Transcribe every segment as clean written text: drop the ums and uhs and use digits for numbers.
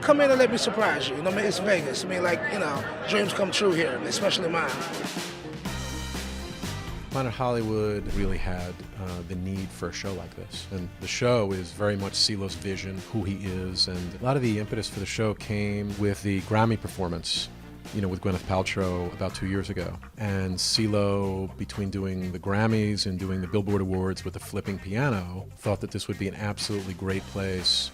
Come in and let me surprise you. You know, it's Vegas. I mean, like, you know, dreams come true here, especially mine. Planet Hollywood really had the need for a show like this. And the show is very much Cee Lo's vision, who he is. And a lot of the impetus for the show came with the Grammy performance, you know, with Gwyneth Paltrow about 2 years ago. And Cee Lo, between doing the Grammys and doing the Billboard Awards with the flipping piano, thought that this would be an absolutely great place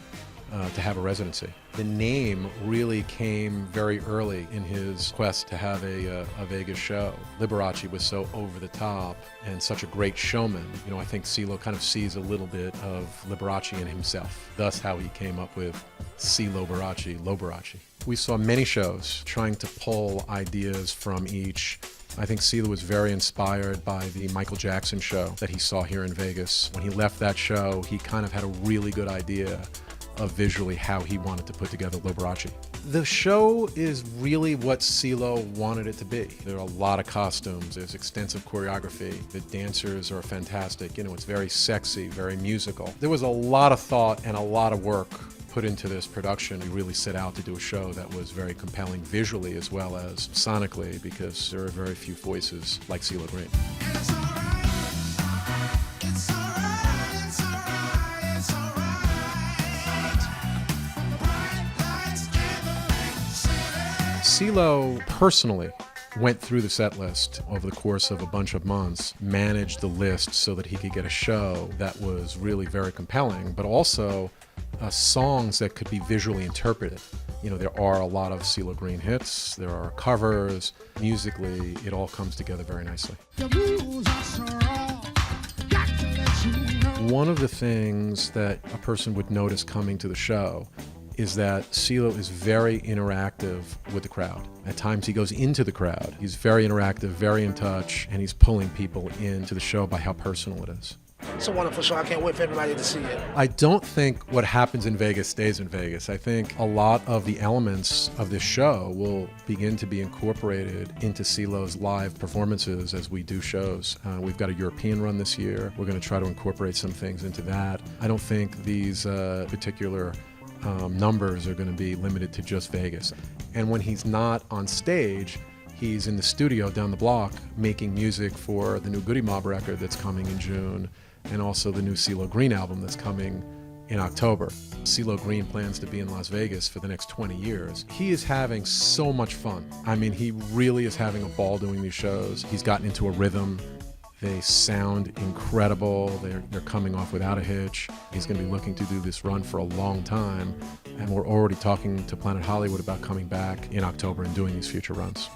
to have a residency. The name really came very early in his quest to have a Vegas show. Loberace was so over the top and such a great showman. You know, I think Cee Lo kind of sees a little bit of Loberace in himself. Thus how he came up with Cee Lo Loberace. We saw many shows trying to pull ideas from each. I think Cee Lo was very inspired by the Michael Jackson show that he saw here in Vegas. When he left that show, he kind of had a really good idea of visually how he wanted to put together Loberace. The show is really what Cee Lo wanted it to be. There are a lot of costumes, there's extensive choreography, the dancers are fantastic, you know, it's very sexy, very musical. There was a lot of thought and a lot of work put into this production. We really set out to do a show that was very compelling visually as well as sonically, because there are very few voices like Cee Lo Green. Cee Lo personally went through the set list over the course of a bunch of months, managed the list so that he could get a show that was really very compelling, but also songs that could be visually interpreted. You know, there are a lot of Cee Lo Green hits, there are covers. Musically, it all comes together very nicely. One of the things that a person would notice coming to the show is that Cee Lo is very interactive with the crowd. At times he goes into the crowd. He's very interactive, very in touch, and he's pulling people into the show by how personal it is. It's a wonderful show. I can't wait for everybody to see it. I don't think what happens in Vegas stays in Vegas. I think a lot of the elements of this show will begin to be incorporated into Cee Lo's live performances as we do shows. We've got a European run this year. We're going to try to incorporate some things into that. I don't think these particular numbers are going to be limited to just Vegas. And when he's not on stage, he's in the studio down the block making music for the new Goody Mob record that's coming in June, and also the new Cee Lo Green album that's coming in October. Cee Lo Green plans to be in Las Vegas for the next 20 years. He is having so much fun. I mean, he really is having a ball doing these shows. He's gotten into a rhythm. They sound incredible. They're coming off without a hitch. He's going to be looking to do this run for a long time. And we're already talking to Planet Hollywood about coming back in October and doing these future runs.